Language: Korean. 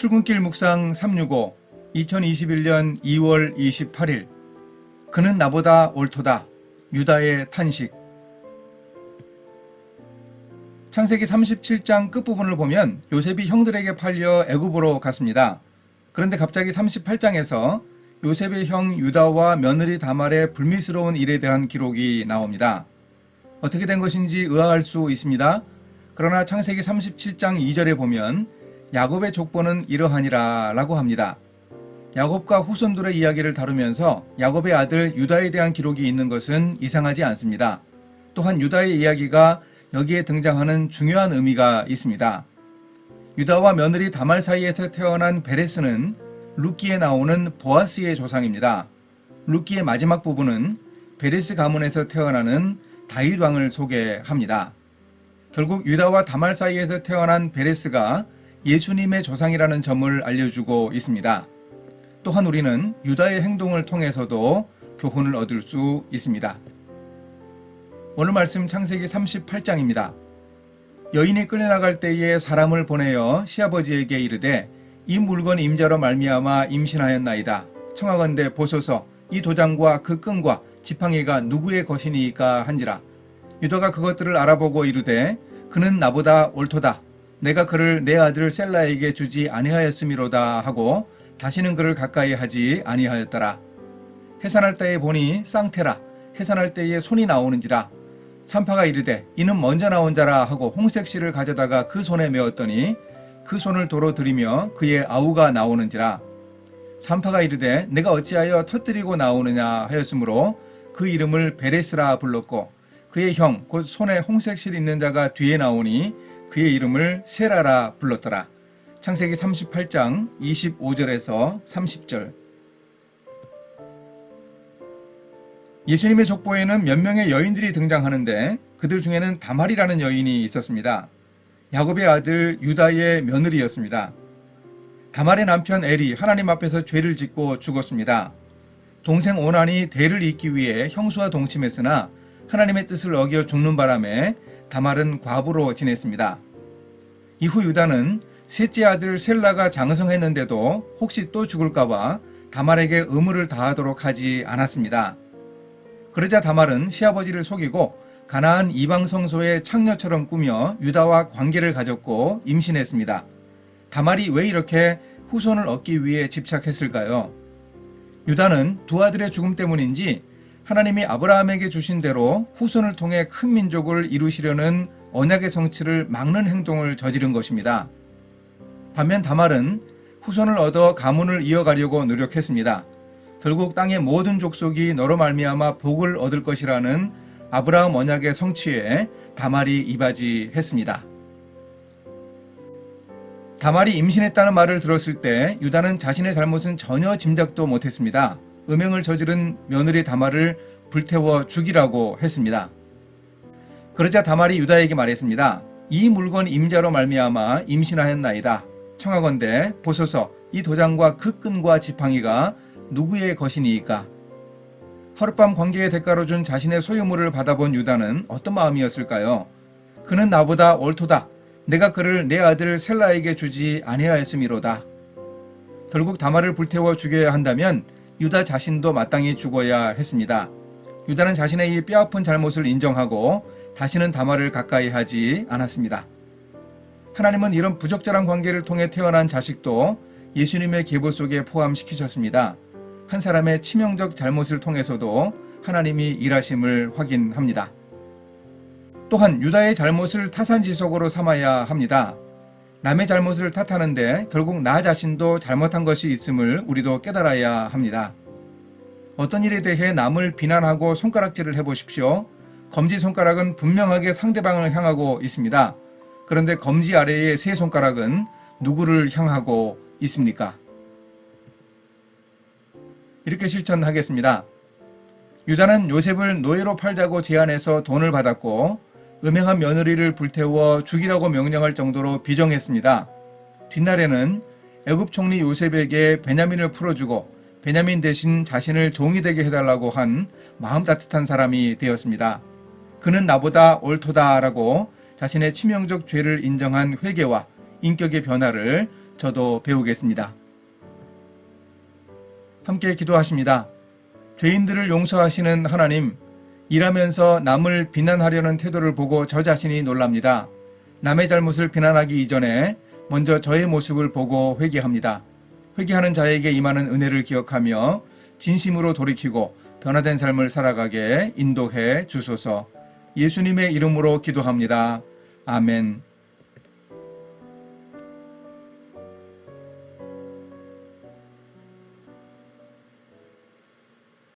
출근길 묵상 365 2021년 2월 28일 그는 나보다 옳도다. 유다의 탄식. 창세기 37장 끝부분을 보면 요셉이 형들에게 팔려 애굽으로 갔습니다. 그런데 갑자기 38장에서 요셉의 형 유다와 며느리 다말의 불미스러운 일에 대한 기록이 나옵니다. 어떻게 된 것인지 의아할 수 있습니다. 그러나 창세기 37장 2절에 보면 야곱의 족보는 이러하니라 라고 합니다. 야곱과 후손들의 이야기를 다루면서 야곱의 아들 유다에 대한 기록이 있는 것은 이상하지 않습니다. 또한 유다의 이야기가 여기에 등장하는 중요한 의미가 있습니다. 유다와 며느리 다말 사이에서 태어난 베레스는 룻기에 나오는 보아스의 조상입니다. 룻기의 마지막 부분은 베레스 가문에서 태어나는 다윗 왕을 소개합니다. 결국 유다와 다말 사이에서 태어난 베레스가 예수님의 조상이라는 점을 알려주고 있습니다. 또한 우리는 유다의 행동을 통해서도 교훈을 얻을 수 있습니다. 오늘 말씀 창세기 38장입니다. 여인이 끌려나갈 때에 사람을 보내어 시아버지에게 이르되 이 물건 임자로 말미암아 임신하였나이다. 청하건대 보소서 이 도장과 그 끈과 지팡이가 누구의 것이니까 한지라. 유다가 그것들을 알아보고 이르되 그는 나보다 옳도다. 내가 그를 내 아들 셀라에게 주지 아니하였음이로다 하고 다시는 그를 가까이 하지 아니하였더라. 해산할 때에 보니 쌍태라. 해산할 때에 손이 나오는지라. 산파가 이르되 이는 먼저 나온 자라 하고 홍색 실을 가져다가 그 손에 메었더니 그 손을 도로 들이며 그의 아우가 나오는지라. 산파가 이르되 내가 어찌하여 터뜨리고 나오느냐 하였으므로 그 이름을 베레스라 불렀고 그의 형 곧 손에 홍색 실 있는 자가 뒤에 나오니 그의 이름을 세라라 불렀더라. 창세기 38장 25절에서 30절. 예수님의 족보에는 몇 명의 여인들이 등장하는데 그들 중에는 다말이라는 여인이 있었습니다. 야곱의 아들 유다의 며느리였습니다. 다말의 남편 엘이 하나님 앞에서 죄를 짓고 죽었습니다. 동생 오난이 대를 잇기 위해 형수와 동침했으나 하나님의 뜻을 어겨 죽는 바람에 다말은 과부로 지냈습니다. 이후 유다는 셋째 아들 셀라가 장성했는데도 혹시 또 죽을까봐 다말에게 의무를 다하도록 하지 않았습니다. 그러자 다말은 시아버지를 속이고 가나안 이방 성소의 창녀처럼 꾸며 유다와 관계를 가졌고 임신했습니다. 다말이 왜 이렇게 후손을 얻기 위해 집착했을까요? 유다는 두 아들의 죽음 때문인지 하나님이 아브라함에게 주신 대로 후손을 통해 큰 민족을 이루시려는 언약의 성취를 막는 행동을 저지른 것입니다. 반면 다말은 후손을 얻어 가문을 이어가려고 노력했습니다. 결국 땅의 모든 족속이 너로 말미암아 복을 얻을 것이라는 아브라함 언약의 성취에 다말이 이바지했습니다. 다말이 임신했다는 말을 들었을 때 유다는 자신의 잘못은 전혀 짐작도 못했습니다. 음행을 저지른 며느리 다말을 불태워 죽이라고 했습니다. 그러자 다말이 유다에게 말했습니다. 이 물건 임자로 말미암아 임신하였나이다. 청하건대 보소서 이 도장과 그 끈과 지팡이가 누구의 것이니까? 하룻밤 관계의 대가로 준 자신의 소유물을 받아본 유다는 어떤 마음이었을까요? 그는 나보다 옳도다. 내가 그를 내 아들 셀라에게 주지 아니하였음이로다. 결국 다말을 불태워 죽여야 한다면 유다 자신도 마땅히 죽어야 했습니다. 유다는 자신의 이 뼈아픈 잘못을 인정하고 다시는 다말을 가까이 하지 않았습니다. 하나님은 이런 부적절한 관계를 통해 태어난 자식도 예수님의 계보 속에 포함시키셨습니다. 한 사람의 치명적 잘못을 통해서도 하나님이 일하심을 확인합니다. 또한 유다의 잘못을 타산지석으로 삼아야 합니다. 남의 잘못을 탓하는데 결국 나 자신도 잘못한 것이 있음을 우리도 깨달아야 합니다. 어떤 일에 대해 남을 비난하고 손가락질을 해보십시오. 검지손가락은 분명하게 상대방을 향하고 있습니다. 그런데 검지 아래의 세 손가락은 누구를 향하고 있습니까? 이렇게 실천하겠습니다. 유다는 요셉을 노예로 팔자고 제안해서 돈을 받았고 음행한 며느리를 불태워 죽이라고 명령할 정도로 비정했습니다. 뒷날에는 애굽 총리 요셉에게 베냐민을 풀어주고 베냐민 대신 자신을 종이 되게 해달라고 한 마음 따뜻한 사람이 되었습니다. 그는 나보다 옳도다라고 자신의 치명적 죄를 인정한 회개와 인격의 변화를 저도 배우겠습니다. 함께 기도하십니다. 죄인들을 용서하시는 하나님, 일하면서 남을 비난하려는 태도를 보고 저 자신이 놀랍니다. 남의 잘못을 비난하기 이전에 먼저 저의 모습을 보고 회개합니다. 회개하는 자에게 임하는 은혜를 기억하며 진심으로 돌이키고 변화된 삶을 살아가게 인도해 주소서. 예수님의 이름으로 기도합니다. 아멘.